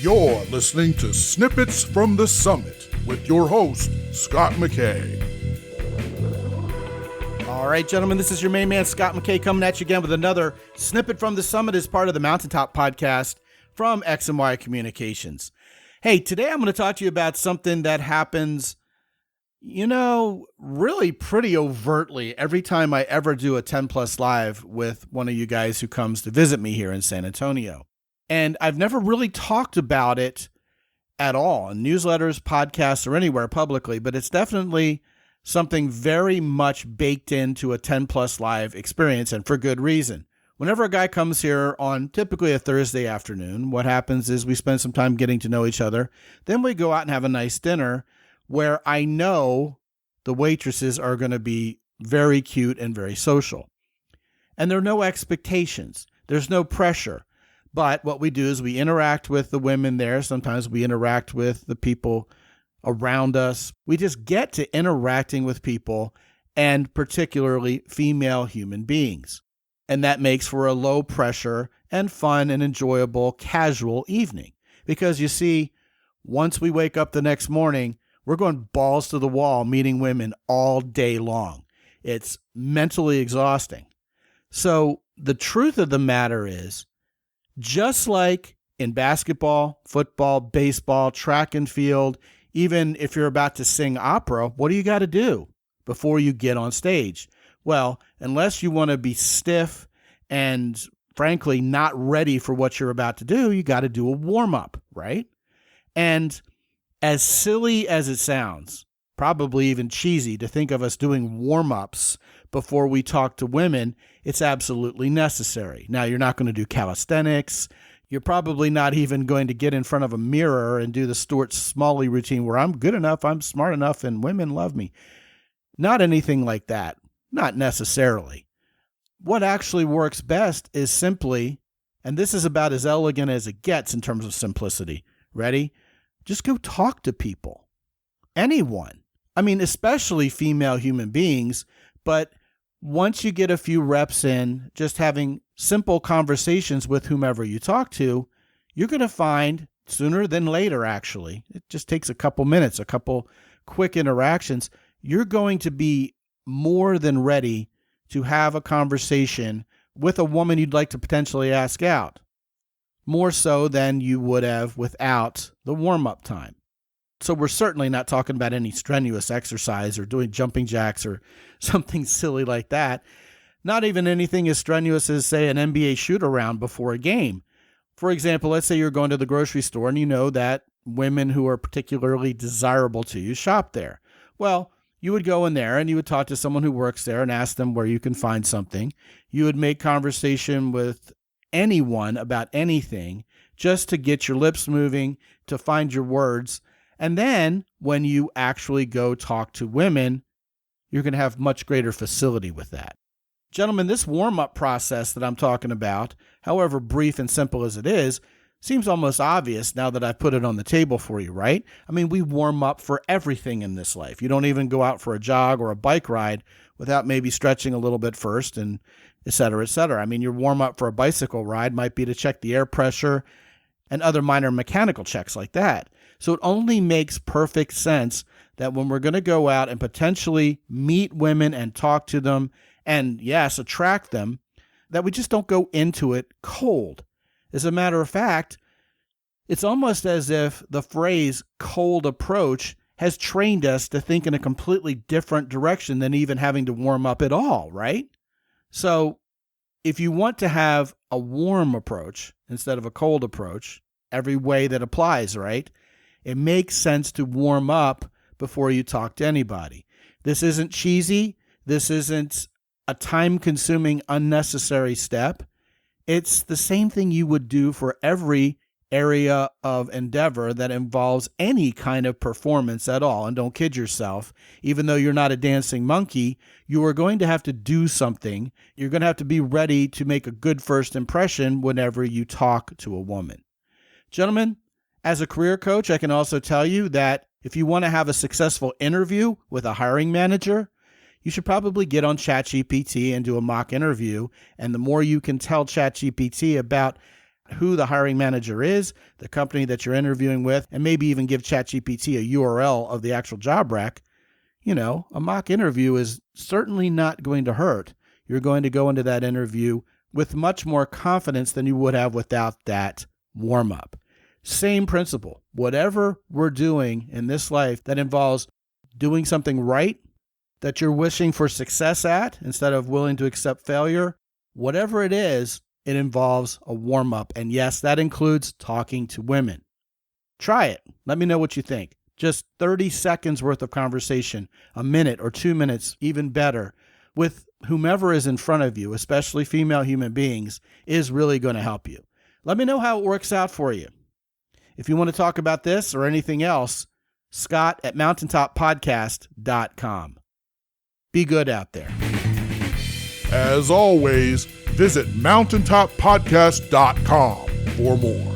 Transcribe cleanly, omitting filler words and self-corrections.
You're listening to Snippets from the Summit with your host, Scott McKay. All right, gentlemen, this is your main man, Scott McKay, coming at you again with another Snippet from the Summit as part of the Mountaintop podcast from X&Y Communications. Hey, today I'm going to talk to you about something that happens, really pretty overtly every time I ever do a 10 Plus Live with one of you guys who comes to visit me here in San Antonio. And I've never really talked about it at all in newsletters, podcasts, or anywhere publicly, but it's definitely something very much baked into a 10 Plus Live experience, and for good reason. Whenever a guy comes here on typically a Thursday afternoon, what happens is we spend some time getting to know each other. Then we go out and have a nice dinner where I know the waitresses are going to be very cute and very social. And there are no expectations. There's no pressure. But what we do is we interact with the women there. Sometimes we interact with the people around us. We just get to interacting with people, and particularly female human beings. And that makes for a low pressure and fun and enjoyable casual evening. Because you see, once we wake up the next morning, we're going balls to the wall meeting women all day long. It's mentally exhausting. So the truth of the matter is, just like in basketball, football, baseball, track and field, even if you're about to sing opera, what do you got to do before you get on stage? Well, unless you want to be stiff and frankly not ready for what you're about to do, you got to do a warm-up, right? And as silly as it sounds, probably even cheesy to think of us doing warm-ups before we talk to women, it's absolutely necessary. Now, you're not going to do calisthenics. You're probably not even going to get in front of a mirror and do the Stuart Smalley routine where I'm good enough, I'm smart enough, and women love me. Not anything like that. Not necessarily. What actually works best is simply, and this is about as elegant as it gets in terms of simplicity. Ready? Just go talk to people. Anyone. I mean, especially female human beings, but once you get a few reps in, just having simple conversations with whomever you talk to, you're going to find sooner than later, actually, it just takes a couple minutes, a couple quick interactions, you're going to be more than ready to have a conversation with a woman you'd like to potentially ask out, more so than you would have without the warm-up time. So we're certainly not talking about any strenuous exercise or doing jumping jacks or something silly like that. Not even anything as strenuous as, say, an NBA shoot-around before a game. For example, let's say you're going to the grocery store and you know that women who are particularly desirable to you shop there. Well, you would go in there and you would talk to someone who works there and ask them where you can find something. You would make conversation with anyone about anything just to get your lips moving, to find your words. And then when you actually go talk to women, you're going to have much greater facility with that. Gentlemen, this warm-up process that I'm talking about, however brief and simple as it is, seems almost obvious now that I've put it on the table for you, right? I mean, we warm up for everything in this life. You don't even go out for a jog or a bike ride without maybe stretching a little bit first, and et cetera, et cetera. I mean, your warm-up for a bicycle ride might be to check the air pressure and other minor mechanical checks like that. So it only makes perfect sense that when we're going to go out and potentially meet women and talk to them and, yes, attract them, that we just don't go into it cold. As a matter of fact, it's almost as if the phrase cold approach has trained us to think in a completely different direction than even having to warm up at all, right? So if you want to have a warm approach instead of a cold approach, every way that applies, right? It makes sense to warm up before you talk to anybody. This isn't cheesy. This isn't a time-consuming, unnecessary step. It's the same thing you would do for every area of endeavor that involves any kind of performance at all. And don't kid yourself. Even though you're not a dancing monkey, you are going to have to do something. You're going to have to be ready to make a good first impression whenever you talk to a woman. Gentlemen, as a career coach, I can also tell you that if you want to have a successful interview with a hiring manager, you should probably get on ChatGPT and do a mock interview. And the more you can tell ChatGPT about who the hiring manager is, the company that you're interviewing with, and maybe even give ChatGPT a URL of the actual job rec, a mock interview is certainly not going to hurt. You're going to go into that interview with much more confidence than you would have without that warm-up. Same principle. Whatever we're doing in this life that involves doing something right, that you're wishing for success at instead of willing to accept failure, whatever it is, it involves a warm-up. And yes, that includes talking to women. Try it. Let me know what you think. Just 30 seconds worth of conversation, a minute or 2 minutes, even better, with whomever is in front of you, especially female human beings, is really going to help you. Let me know how it works out for you. If you want to talk about this or anything else, Scot at mountaintoppodcast.com. Be good out there. As always, visit mountaintoppodcast.com for more.